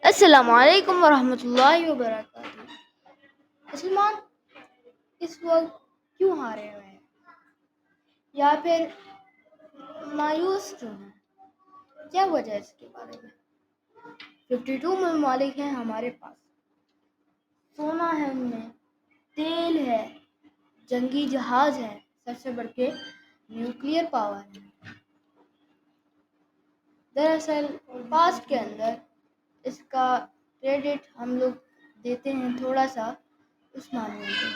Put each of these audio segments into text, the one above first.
السلام علیکم ورحمۃ اللہ وبرکاتہ۔ مسلمان اس وقت کیوں ہارے ہوئے ہیں یا پھر مایوس کیوں ہیں؟ کیا وجہ ہے اس کے بارے میں؟ 52 ممالک ہیں ہمارے پاس، سونا ہے ان میں، تیل ہے، جنگی جہاز ہے، سب سے بڑھ کے نیوکلیئر پاور ہے۔ دراصل پاسٹ کے اندر اس کا کریڈٹ ہم لوگ دیتے ہیں تھوڑا سا عثمانیوں کو۔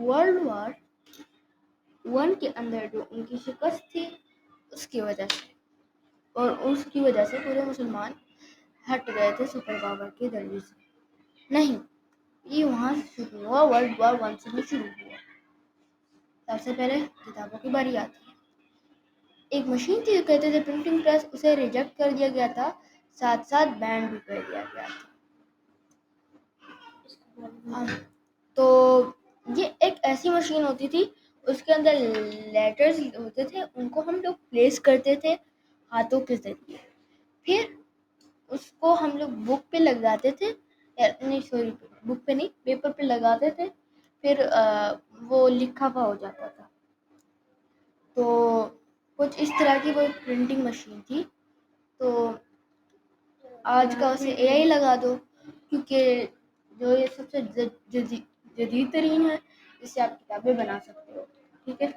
ورلڈ وار 1 کے اندر جو ان کی شکست تھی اس کی وجہ سے، اور اس کی وجہ سے پورے مسلمان ہٹ گئے تھے سپر پاور کے درجے سے۔ نہیں، یہ وہاں سے شروع ہوا، ورلڈ وار 1 سے بھی شروع ہوا۔ سب سے پہلے کتابوں کی باری آتی ہے۔ ایک مشین تھی جو کہتے تھے پرنٹنگ پریس، اسے ریجیکٹ کر دیا گیا تھا، ساتھ ساتھ بین بھی کر دیا گیا تھا۔ تو یہ ایک ایسی مشین ہوتی تھی، اس کے اندر لیٹرز ہوتے تھے، ان کو ہم لوگ پلیس کرتے تھے ہاتھوں کے ذریعے، پھر اس کو ہم لوگ بک پہ لگاتے تھے، نہیں سوری، بک پہ نہیں، پیپر پہ لگاتے تھے، پھر وہ لکھا ہوا ہو جاتا تھا۔ تو کچھ اس طرح کی وہ پرنٹنگ مشین تھی۔ تو آج کا اسے اے آئی لگا دو، کیونکہ جو یہ سب سے جدید ترین ہے، اس سے آپ کتابیں بنا سکتے ہو۔ ٹھیک ہے،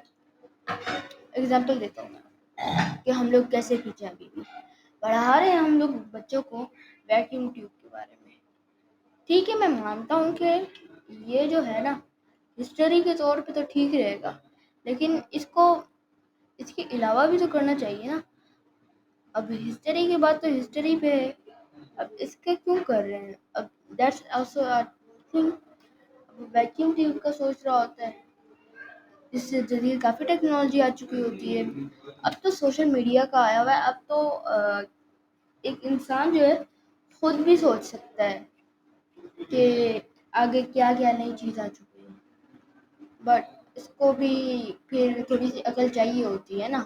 اگزامپل دیتا ہوں میں کہ ہم لوگ کیسے پیچھے ابھی بھی پڑھا رہے ہیں ہم لوگ بچوں کو ویکیوم ٹیوب کے بارے میں۔ ٹھیک ہے، میں مانتا ہوں کہ یہ جو ہے نا ہسٹری کے طور پہ تو ٹھیک رہے گا، لیکن اس کے علاوہ بھی تو کرنا چاہیے نا۔ اب ہسٹری کے بعد تو ہسٹری پہ ہے، اب اس کا کیوں کر رہے ہیں؟ اب دیٹس آلسو ویکیوم ٹیوب کا سوچ رہا ہوتا ہے، اس سے جدید کافی ٹیکنالوجی آ چکی ہوتی ہے۔ اب تو سوشل میڈیا کا آیا ہوا ہے، اب تو ایک انسان جو ہے خود بھی سوچ سکتا ہے کہ آگے کیا کیا نئی چیز آ چکی ہے، بٹ اس کو بھی پھر تھوڑی سی عقل چاہیے ہوتی ہے نا۔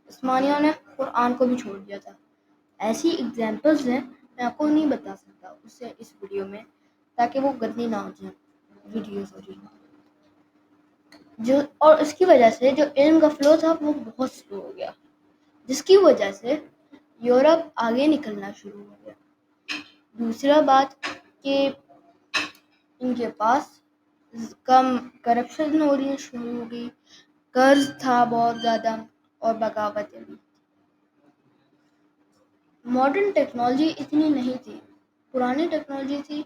عثمانیوں نے قرآن کو بھی چھوڑ دیا تھا۔ ایسی اگزامپلز ہیں، میں آپ کو نہیں بتا سکتا اسے اس ویڈیو میں، تاکہ وہ گندی نہ ہو جائیں ویڈیوز اور اس کی وجہ سے جو علم کا فلو تھا وہ بہت سلو ہو گیا، جس کی وجہ سے یورپ آگے نکلنا شروع ہو گیا۔ دوسرا بات کہ ان کے پاس کم کرپشن ہو رہی شروع ہو گئی، قرض تھا بہت زیادہ، اور بغاوتیں بھی۔ ماڈرن ٹیکنالوجی اتنی نہیں تھی، پرانی ٹیکنالوجی تھی،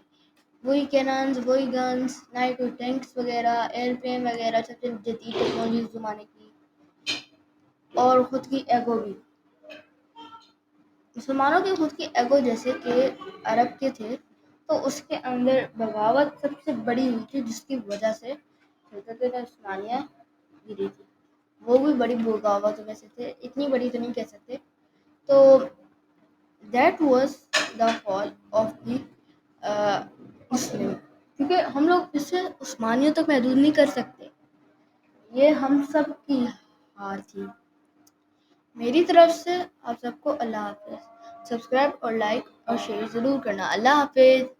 وہی کیننز، وہی گنز، نائٹ ٹینکس وغیرہ، ایئرپلین وغیرہ، سب سے جدید ٹیکنالوجی اس زمانے کی، اور خود کی ایگو بھی۔ مسلمانوں کی خود کی ایگو جیسے کہ عرب کے تھے، تو اس کے اندر بغاوت سب سے بڑی ہوئی تھی، جس کی وجہ سے سلطنت عثمانیہ گری تھی۔ وہ بھی بڑی بغاوت میں سے تھے، اتنی بڑی تو نہیں کہہ سکتے۔ تو that was the fall of the Muslim, کیونکہ ہم لوگ اس سے عثمانیوں تک محدود نہیں کر سکتے، یہ ہم سب کی ہار تھی۔ میری طرف سے آپ سب کو اللہ حافظ۔ سبسکرائب اور لائک اور شیئر ضرور کرنا۔ اللہ حافظ۔